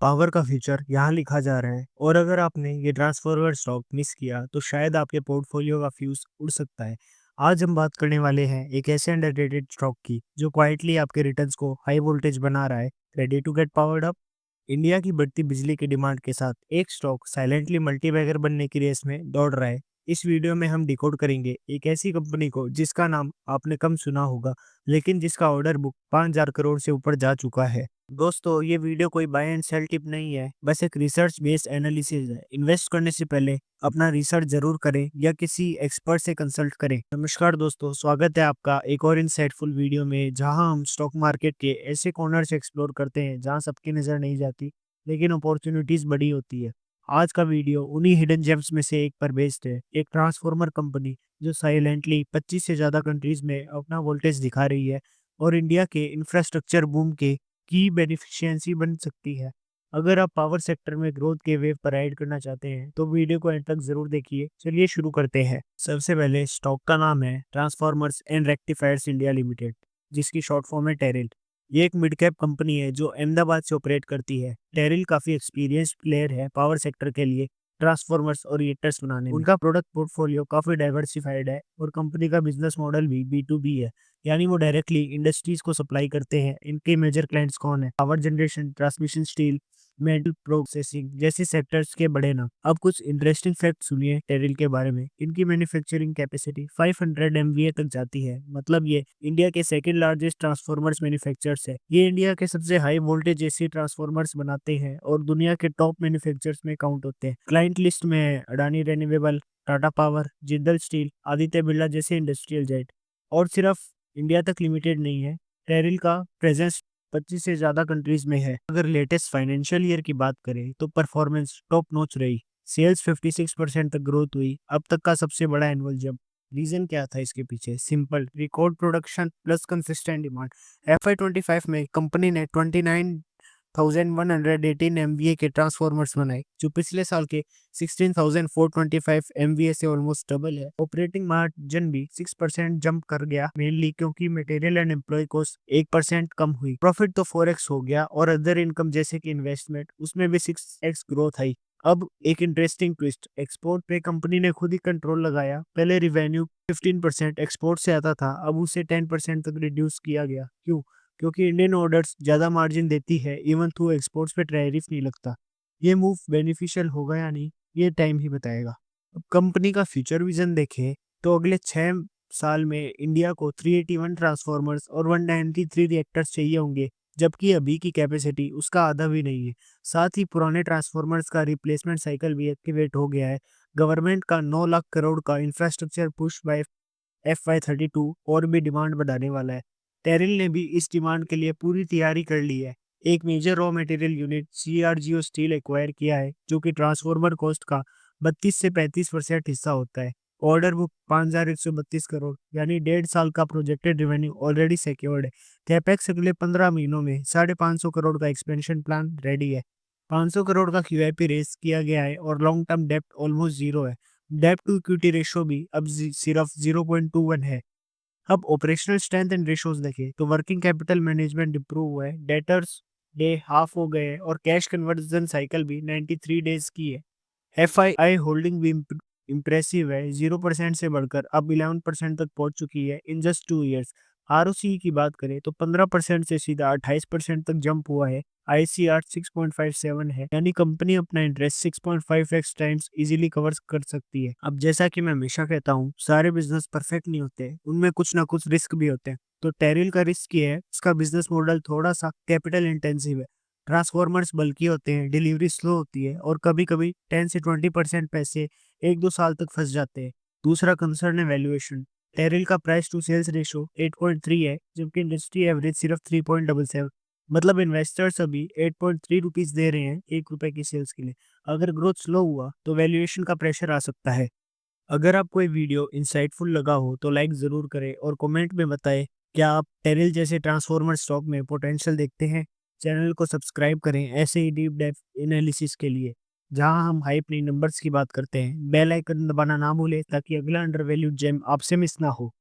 Power का future यहाँ लिखा जा रहा है और अगर आपने ये ट्रांसफॉर्मर स्टॉक मिस किया तो शायद आपके पोर्टफोलियो का फ्यूज उड़ सकता है। आज हम बात करने वाले हैं एक ऐसे अंडररेटेड स्टॉक की जो क्वाइटली आपके रिटर्न्स को हाई वोल्टेज बना रहा है। Ready to get powered up. India की बढ़ती बिजली की डिमांड के साथ एक स्टॉक साइलेंटली मल्टीबैगर बनने की रेस में दौड़ रहा है। इस वीडियो में हम डिकोड करेंगे एक ऐसी कंपनी को जिसका नाम आपने कम सुना होगा, लेकिन जिसका ऑर्डर बुक 5,000 करोड़ से ऊपर जा चुका है। दोस्तों, ये वीडियो कोई बाय एंड सेल टिप नहीं है, बस एक रिसर्च बेस्ड एनालिसिस है। इन्वेस्ट करने से पहले अपना रिसर्च जरूर करें या किसी एक्सपर्ट से कंसल्ट करें। नमस्कार दोस्तों, स्वागत है आपका एक और इनसाइटफुल वीडियो में, जहां हम स्टॉक मार्केट के ऐसे कॉर्नर्स एक्सप्लोर करते हैं जहां सबकी नजर नहीं जाती लेकिन अपॉर्चुनिटीज बड़ी होती है। आज का वीडियो उन्हीं हिडन जेम्स में से एक पर बेस्ड है, एक ट्रांसफॉर्मर कंपनी जो साइलेंटली 25 से ज्यादा कंट्रीज में अपना वोल्टेज दिखा रही है और इंडिया के इंफ्रास्ट्रक्चर बूम के की बेनिफिशियंसी बन सकती है। अगर आप पावर सेक्टर में ग्रोथ के वेव पर राइड करना चाहते हैं तो वीडियो को एंड तक जरूर देखिए। चलिए शुरू करते हैं। सबसे पहले स्टॉक का नाम है transformers and rectifiers India limited, जिसकी शॉर्ट फॉर्म है टेरिल। ये एक मिड कैप कंपनी है जो अहमदाबाद से ऑपरेट करती है। टेरिल काफी एक्सपीरियंस्ड प्लेयर है पावर सेक्टर के लिए ट्रांसफॉर्मर्स और रिएक्टर्स बनाने में। उनका प्रोडक्ट पोर्टफोलियो काफी डाइवर्सिफाइड है और कंपनी का बिजनेस मॉडल भी B2B है, यानी वो डायरेक्टली इंडस्ट्रीज को सप्लाई करते हैं। इनके मेजर क्लाइंट्स कौन है? Power generation, transmission, steel, metal processing जैसे सेक्टर्स के बड़े नाम। अब कुछ इंटरेस्टिंग फैक्ट सुनिए टेरिल के बारे में। इनकी मैन्युफैक्चरिंग कैपेसिटी 500 MVA तक जाती है, मतलब ये इंडिया के सेकंड लार्जेस्ट ट्रांसफॉर्मर्स मैन्युफैक्चरर्स है। ये इंडिया के सबसे हाई वोल्टेज एसी ट्रांसफॉर्मर्स बनाते हैं और दुनिया के टॉप मैन्युफैक्चरर्स में काउंट होते हैं। क्लाइंट लिस्ट में है Adani renewable, Tata power, Jindal steel, Aditya Birla जैसे इंडस्ट्रियल जेट। और सिर्फ इंडिया तक लिमिटेड नहीं है, टेरिल का प्रेजेंस 25 से ज्यादा कंट्रीज में है। अगर लेटेस्ट फाइनेंशियल ईयर की बात करें तो परफॉर्मेंस टॉप नॉच रही। सेल्स 56% तक ग्रोथ हुई, अब तक का सबसे बड़ा एनुअल जंप। रीजन क्या था इसके पीछे? Simple, record production plus consistent demand. FY25 में कंपनी ने 29,118 MVA के ट्रांसफॉर्मर्स बनाए, जो पिछले साल के 16,425 MVA से ऑलमोस्ट डबल है। ऑपरेटिंग मार्जिन भी 6% जंप कर गया, मेनली क्योंकि मटेरियल एंड एम्प्लॉय कॉस्ट 1% कम हुई। प्रॉफिट तो 4x हो गया और अदर इनकम जैसे कि इन्वेस्टमेंट, उसमें भी 6x ग्रोथ आई। अब एक इंटरेस्टिंग ट्विस्ट, एक्सपोर्ट पे कंपनी ने खुद ही कंट्रोल लगाया। पहले रिवेन्यू 15% एक्सपोर्ट से आता था, अब उसे 10% तक रिड्यूस किया गया। क्यों? क्योंकि इंडियन ऑर्डर्स ज़्यादा मार्जिन देती है, इवन थ्रू एक्सपोर्ट्स पे टैरिफ नहीं लगता। ये मूव बेनिफिशियल होगा या नहीं, ये टाइम ही बताएगा। अब कंपनी का फ्यूचर विजन देखें तो अगले 6 साल में इंडिया को 381 ट्रांसफॉर्मर्स और 193 रिएक्टर्स चाहिए होंगे, जबकि अभी की कैपेसिटी उसका आधा भी नहीं है। साथ ही पुराने ट्रांसफॉर्मर्स का रिप्लेसमेंट साइकिल भी एक्टिवेट हो गया है। गवर्नमेंट का 9 लाख करोड़ का इंफ्रास्ट्रक्चर पुश बाय FY32 और भी डिमांड बढ़ाने वाला है। टेरिल ने भी इस डिमांड के लिए पूरी तैयारी कर ली है। एक major raw material unit CRGO steel acquire किया है, जो कि ट्रांसफॉर्मर कॉस्ट का 32 से 35% हिस्सा होता है। ऑर्डर बुक 5,132 करोड़, यानी 1.5 साल का प्रोजेक्टेड रेवेन्यू ऑलरेडी सिक्योर्ड है। कैपेक्स अगले 15 महीनों में 550 करोड़ का एक्सपेंशन प्लान रेडी है। 500 करोड़ का QIP रेस किया गया है और लॉन्ग टर्म डेप्ट ऑलमोस्ट जीरो है। डेप्ट टू इक्विटी रेशो भी अब सिर्फ 0.21 है। अब ऑपरेशनल स्ट्रेंथ एंड रेशोज देखें तो वर्किंग कैपिटल मैनेजमेंट इंप्रूव हुआ है, डेटर्स डे हाफ हो गए हैं और कैश कन्वर्जन साइकिल भी 93 डेज की है। FII होल्डिंग भी इम्प्रेसिव है, 0% से बढ़कर अब 11% तक पहुंच चुकी है इन जस्ट 2 ईयर्स। ROCE की बात करें तो 15% से सीधा 28% तक जंप हुआ है। ICR 6.57 है, यानी कंपनी अपना interest 6.5x times easily cover कर सकती है। अब जैसा कि मैं हमेशा कहता हूँ, सारे बिजनेस परफेक्ट नहीं होते, उनमें कुछ ना कुछ रिस्क भी होते हैं। तो टेरिल का रिस्क ये है, उसका बिजनेस मॉडल थोड़ा सा कैपिटल इंटेंसिव है। ट्रांसफॉर्मर्स बल्की होते हैं, डिलीवरी स्लो होती है और कभी कभी 10 से 20% पैसे 1-2 साल तक फंस जाते हैं। दूसरा कंसर्न है वैल्यूएशन। टेरिल का प्राइस टू सेल्स रेशो 8.3 है, जबकि इंडस्ट्री एवरेज सिर्फ 3.77। मतलब इन्वेस्टर्स अभी 8.3 रुपीज दे रहे हैं ₹1 की सेल्स के लिए। अगर ग्रोथ स्लो हुआ तो वैल्यूएशन का प्रेशर आ सकता है। अगर आपको ये वीडियो इंसाइटफुल लगा हो तो लाइक ज़रूर करें और कमेंट में बताएं, क्या आप टेरिल जैसे ट्रांसफॉर्मर स्टॉक में पोटेंशियल देखते हैं? चैनल को सब्सक्राइब करें ऐसे ही डीप डेप्थ एनालिसिस के लिए, जहां हम हाइप नहीं नंबर्स की बात करते हैं। बेल आइकन दबाना ना भूलें ताकि अगला अंडर वैल्यूड जेम आपसे मिस ना हो।